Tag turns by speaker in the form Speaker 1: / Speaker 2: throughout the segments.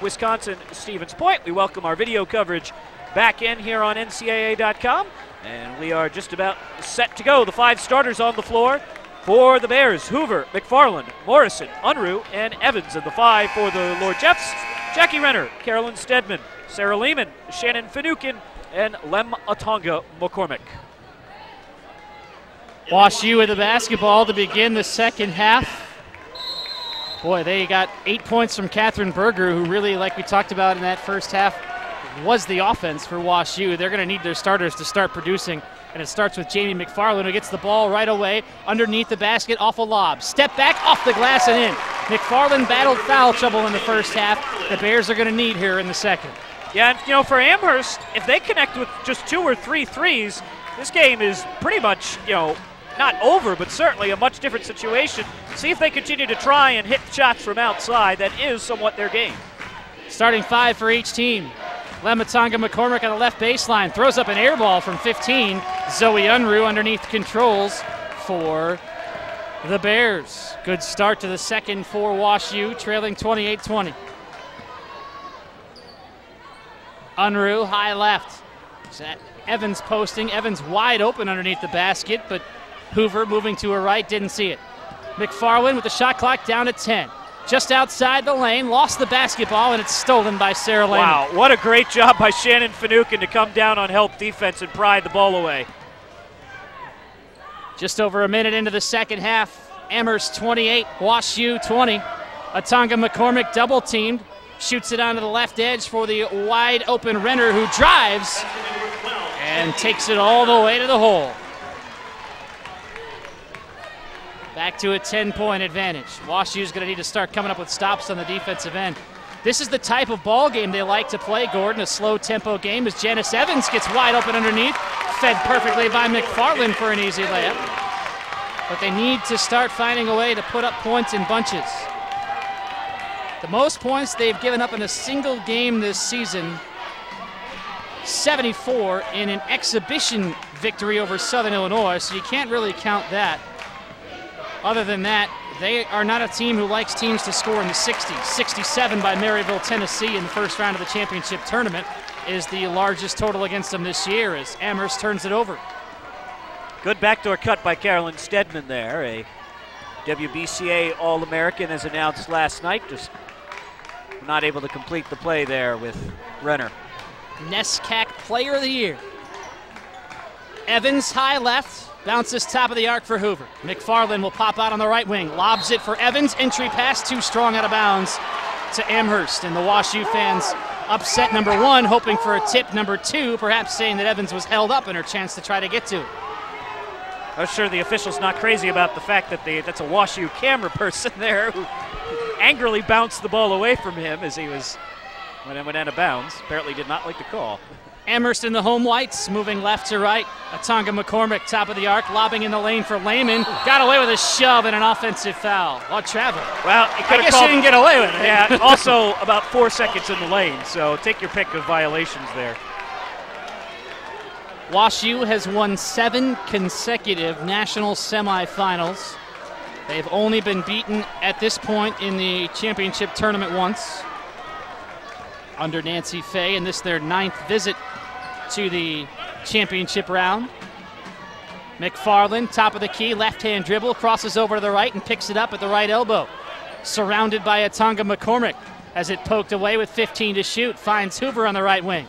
Speaker 1: Wisconsin-Stevens Point. We welcome our video coverage back in here on NCAA.com. And we are just about set to go. The 5 starters on the floor for the Bears: Hoover, McFarlin, Morrison, Unruh, and Evans. And the 5 for the Lord Jeffs: Jackie Renner, Carolyn Stedman, Sarah Lehman, Shannon Finucane, and Lem Atonga McCormick.
Speaker 2: WashU with the basketball to begin the second half. Boy, they got 8 points from Catherine Berger, who really, like we talked about in that first half, was the offense for WashU. They're going to need their starters to start producing, and it starts with Jamie McFarlin, who gets the ball right away underneath the basket off a lob. Step back, off the glass and in. McFarlin battled foul trouble in the first half. The Bears are going to need her in the second.
Speaker 1: Yeah, and for Amherst, if they connect with just 2 or 3 threes, this game is pretty much, not over, but certainly a much different situation. See if they continue to try and hit shots from outside. That is somewhat their game.
Speaker 2: Starting 5 for each team. Lem Atonga McCormick on the left baseline throws up an air ball from 15. Zoe Unruh underneath controls for the Bears. Good start to the second for WashU, trailing 28-20. Unruh, high left. Evans posting. Evans wide open underneath the basket, but Hoover moving to her right, didn't see it. McFarlin with the shot clock down at 10. Just outside the lane, lost the basketball, and it's stolen by Sarah Lehman.
Speaker 1: Wow, what a great job by Shannon Finucane to come down on help defense and pry the ball away.
Speaker 2: Just over a minute into the second half. Amherst 28, WashU 20. Atonga McCormick double teamed, shoots it onto the left edge for the wide open Renner, who drives and takes it all the way to the hole. Back to a 10-point advantage. WashU's going to need to start coming up with stops on the defensive end. This is the type of ball game they like to play, Gordon, a slow-tempo game as Janice Evans gets wide open underneath, fed perfectly by McFarlin for an easy layup. But they need to start finding a way to put up points in bunches. The most points they've given up in a single game this season, 74 in an exhibition victory over Southern Illinois, so you can't really count that. Other than that, they are not a team who likes teams to score in the 60s. 67 by Maryville, Tennessee in the first round of the championship tournament is the largest total against them this year as Amherst turns it over.
Speaker 1: Good backdoor cut by Carolyn Stedman there, a WBCA All-American as announced last night. Just not able to complete the play there with Renner.
Speaker 2: NESCAC Player of the Year. Evans high left. Bounces top of the arc for Hoover. McFarlin will pop out on the right wing. Lobs it for Evans. Entry pass too strong out of bounds to Amherst. And the WashU fans upset number 1, hoping for a tip number 2, perhaps saying that Evans was held up in her chance to try to get to it.
Speaker 1: I'm sure the official's not crazy about the fact that that's a WashU camera person there who angrily bounced the ball away from him as he went out of bounds. Apparently did not like the call.
Speaker 2: Amherst in the home whites, moving left to right. Atonga McCormick, top of the arc, lobbing in the lane for Lehman. Got away with a shove and an offensive foul. Well, travel.
Speaker 1: Well,
Speaker 2: I guess she didn't get away with it.
Speaker 1: Yeah, also about 4 seconds in the lane, so take your pick of violations there.
Speaker 2: WashU has won 7 consecutive national semifinals. They've only been beaten at this point in the championship tournament once under Nancy Fay, and this their 9th visit to the championship round. McFarlin, top of the key, left-hand dribble, crosses over to the right and picks it up at the right elbow. Surrounded by Atonga McCormick as it poked away with 15 to shoot. Finds Hoover on the right wing.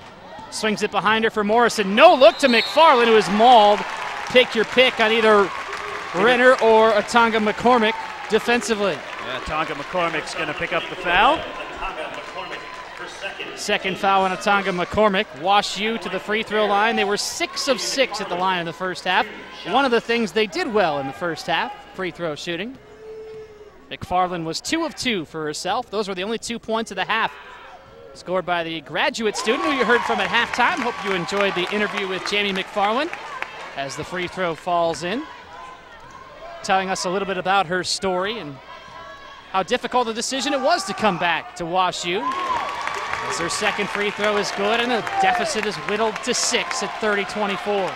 Speaker 2: Swings it behind her for Morrison. No look to McFarlin, who is mauled. Pick your pick on either Renner or Atonga McCormick defensively.
Speaker 1: Yeah, Atonga McCormick's going to pick up the foul.
Speaker 2: Second foul on Atonga McCormick. WashU to the free throw line. They were 6 of 6 at the line in the first half. One of the things they did well in the first half, free throw shooting. McFarlin was 2 of 2 for herself. Those were the only 2 points of the half. Scored by the graduate student who you heard from at halftime. Hope you enjoyed the interview with Jamie McFarlin as the free throw falls in. Telling us a little bit about her story and how difficult a decision it was to come back to WashU. As her second free throw is good and the deficit is whittled to 6 at 30-24.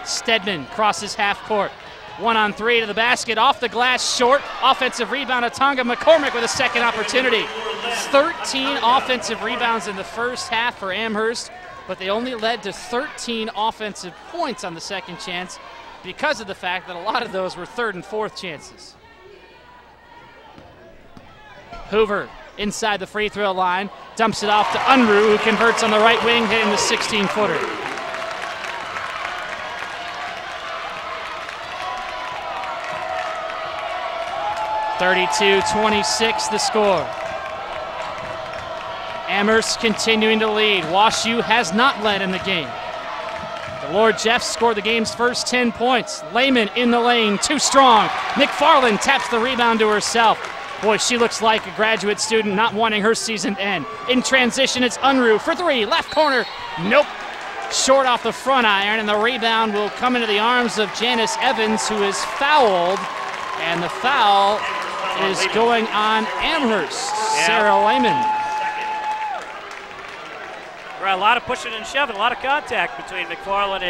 Speaker 2: Stedman crosses half court. 1-on-3 to the basket, off the glass, short. Offensive rebound, Tonga-McCormick with a second opportunity. 13 offensive rebounds in the first half for Amherst, but they only led to 13 offensive points on the second chance because of the fact that a lot of those were third and fourth chances. Hoover inside the free throw line, dumps it off to Unruh, who converts on the right wing, hitting the 16-footer. (32-26) the score. Amherst continuing to lead. WashU has not led in the game. The Lord Jeffs scored the game's first 10 points. Lehman in the lane, too strong. McFarlin taps the rebound to herself. Boy, she looks like a graduate student not wanting her season to end. In transition, it's Unruh for three, left corner. Nope. Short off the front iron, and the rebound will come into the arms of Janice Evans, who is fouled. And the foul is going on Amherst. Sarah Lehman.
Speaker 1: A lot of pushing and shoving, a lot of contact between McFarlin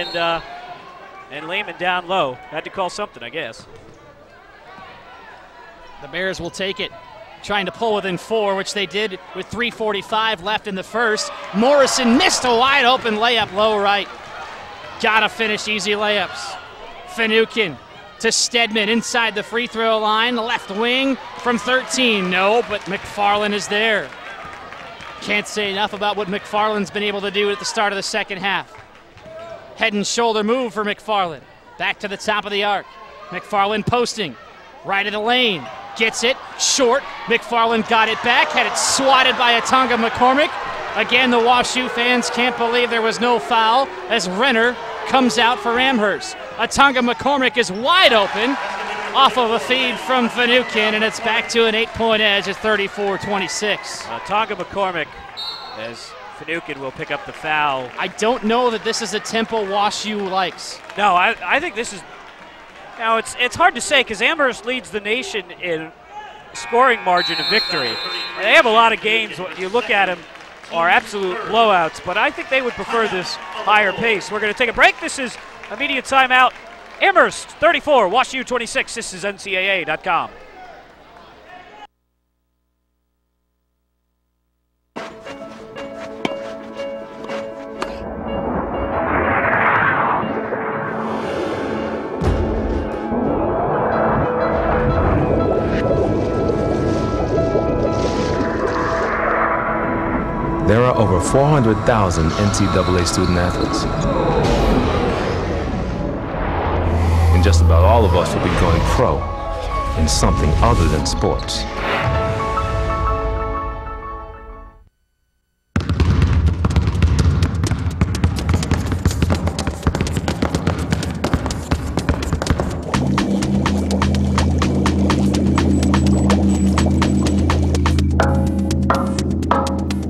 Speaker 1: and Lehman down low. Had to call something, I guess.
Speaker 2: The Bears will take it, trying to pull within 4, which they did with 3:45 left in the first. Morrison missed a wide open layup low right. Gotta finish easy layups. Finucane to Stedman inside the free throw line, the left wing from 13. No, but McFarlin is there. Can't say enough about what McFarlin's been able to do at the start of the second half. Head and shoulder move for McFarlin. Back to the top of the arc. McFarlin posting. Right of the lane. Gets it. Short. McFarlin got it back. Had it swatted by Tonga-McCormick. Again, the WashU fans can't believe there was no foul as Renner comes out for Amherst. Tonga-McCormick is wide open off of a feed from Finucane, and it's back to an 8-point edge at 34-26.
Speaker 1: Tonga-McCormick, as Finucane will pick up the foul.
Speaker 2: I don't know that this is a tempo WashU likes.
Speaker 1: No, I think this is. Now, it's hard to say because Amherst leads the nation in scoring margin of victory. And they have a lot of games, when you look at them, are absolute blowouts, but I think they would prefer this higher pace. We're going to take a break. This is immediate timeout. Amherst 34, WashU 26. This is NCAA.com.
Speaker 3: There are over 400,000 NCAA student athletes. And just about all of us will be going pro in something other than sports.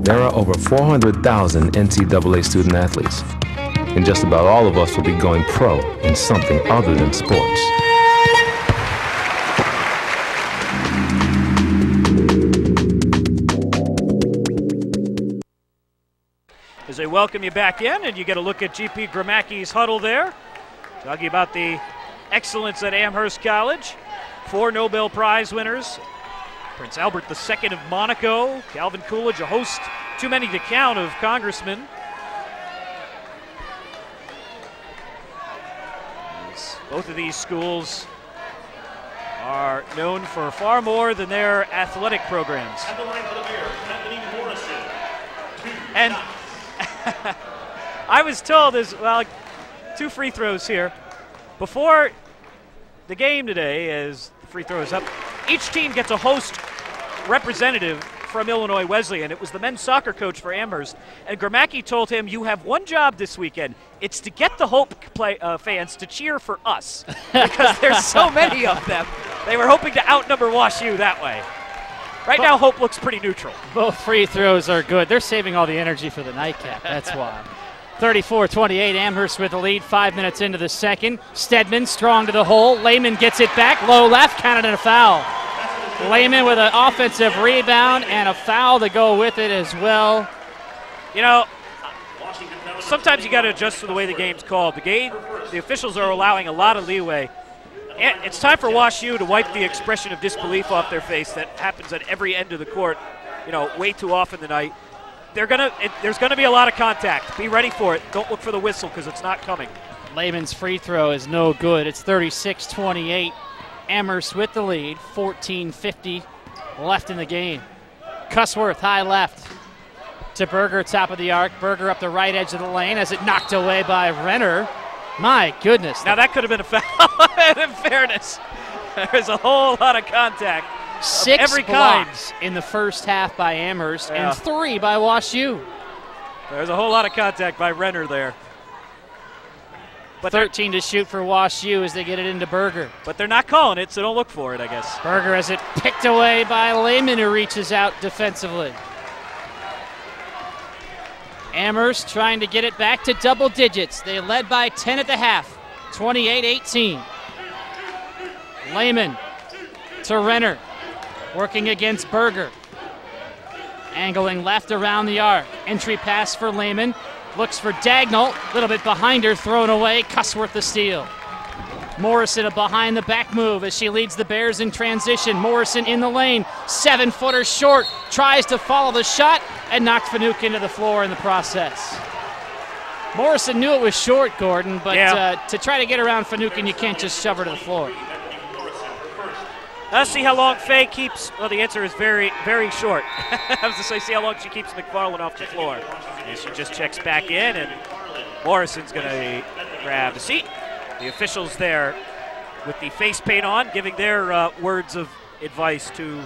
Speaker 3: There are over 400,000 NCAA student athletes, and just about all of us will be going pro in something other than sports.
Speaker 1: As they welcome you back in, and you get a look at GP Gromacki's huddle there, talking about the excellence at Amherst College. 4 Nobel Prize winners. Prince Albert II of Monaco, Calvin Coolidge, a host, too many to count, of congressmen. Both of these schools are known for far more than their athletic programs. And I was told, as well, 2 free throws here. Before the game today, as the free throw is up, each team gets a host representative from Illinois Wesleyan. It was the men's soccer coach for Amherst. And Gromacki told him, you have one job this weekend. It's to get the Hope fans to cheer for us because there's so many of them. They were hoping to outnumber WashU that way. Right now, Hope looks pretty neutral.
Speaker 2: Both free throws are good. They're saving all the energy for the nightcap. That's why. 34-28, Amherst with the lead 5 minutes into the second. Stedman strong to the hole. Lehman gets it back. Low left, counted in a foul. Lehman with an offensive rebound and a foul to go with it as well.
Speaker 1: You know, sometimes you got to adjust to the way the game's called. The officials are allowing a lot of leeway. It's time for Wash U to wipe the expression of disbelief off their face that happens at every end of the court, way too often tonight. There's gonna be a lot of contact. Be ready for it. Don't look for the whistle because it's not coming.
Speaker 2: Lehman's free throw is no good. It's 36-28. Amherst with the lead. 14:50 left in the game. Cussworth high left to Berger, top of the arc. Berger up the right edge of the lane as it knocked away by Renner. My goodness.
Speaker 1: Now that could have been a foul. In fairness, there's a whole lot of contact.
Speaker 2: 6
Speaker 1: every
Speaker 2: blocks
Speaker 1: kind
Speaker 2: in the first half by Amherst,
Speaker 1: yeah,
Speaker 2: and 3 by Wash U.
Speaker 1: There's a whole lot of contact by Renner there. But
Speaker 2: 13 to shoot for Wash U as they get it into Berger.
Speaker 1: But they're not calling it, so don't look for it, I guess.
Speaker 2: Berger has it picked away by Lehman, who reaches out defensively. Amherst trying to get it back to double digits. They led by 10 at the half, 28-18. Lehman to Renner, working against Berger. Angling left around the arc. Entry pass for Lehman. Looks for Dagnall, a little bit behind her, thrown away. Cussworth the steal. Morrison a behind the back move as she leads the Bears in transition. Morrison in the lane, 7-footer short, tries to follow the shot and knocked Fanuc into the floor in the process. Morrison knew it was short, Gordon, but to try to get around Fanuc, you can't just shove her to the floor.
Speaker 1: Let's see how long Faye keeps. Well, the answer is very, very short. I was to say, see how long she keeps McFarlin off the floor. And she just checks back in, and Morrison's going to grab a seat. The officials there with the face paint on, giving their words of advice to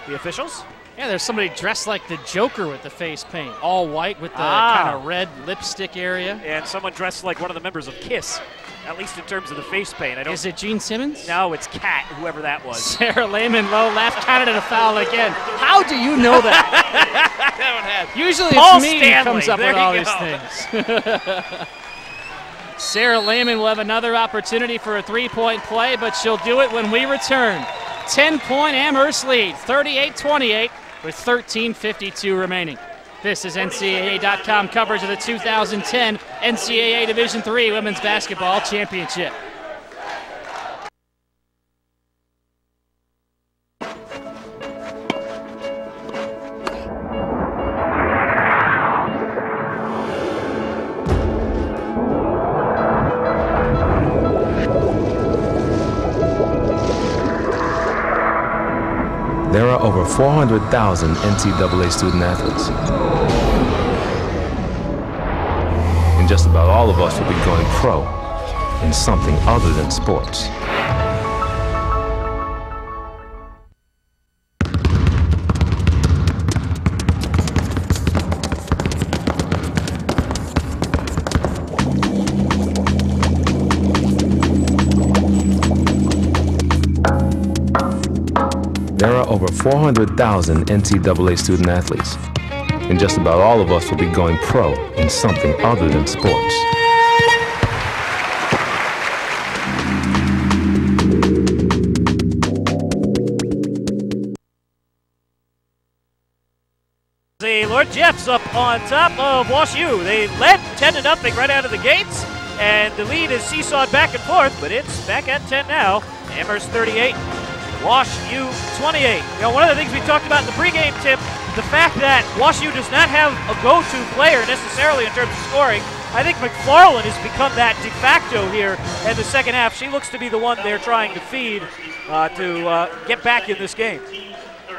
Speaker 1: the officials.
Speaker 2: Yeah, there's somebody dressed like the Joker with the face paint, all white with the kind of red lipstick area.
Speaker 1: And someone dressed like one of the members of KISS, at least in terms of the face paint.
Speaker 2: Is it Gene Simmons?
Speaker 1: No, it's Kat, whoever that was.
Speaker 2: Sarah Lehman, low left, counted it a foul again. How do you know that? Usually
Speaker 1: Paul
Speaker 2: it's me
Speaker 1: Stanley.
Speaker 2: who comes up
Speaker 1: There
Speaker 2: with all
Speaker 1: you
Speaker 2: these things. Sarah Lehman will have another opportunity for a three-point play, but she'll do it when we return. 10-point Amherst lead, 38-28, with 13:52 remaining. This is NCAA.com coverage of the 2010 NCAA Division III Women's Basketball Championship.
Speaker 3: There are over 400,000 NCAA student athletes. And just about all of us will be going pro in something other than sports. There are over 400,000 NCAA student athletes, and just about all of us will be going pro in something other than sports.
Speaker 1: The Lord Jeffs up on top of Wash U. They led 10-0 right out of the gates, and the lead is seesawed back and forth, but it's back at 10 now. Amherst 38. Wash U 28. One of the things we talked about in the pregame, Tim, the fact that Wash U does not have a go-to player necessarily in terms of scoring. I think McFarlin has become that de facto here in the second half. She looks to be the one they're trying to feed to get back in this game.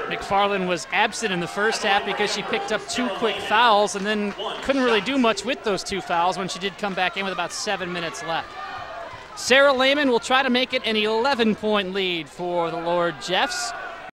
Speaker 2: McFarlin was absent in the first half because she picked up 2 quick fouls and then couldn't really do much with those 2 fouls when she did come back in with about 7 minutes left. Sarah Lehman will try to make it an 11-point lead for the Lord Jeffs.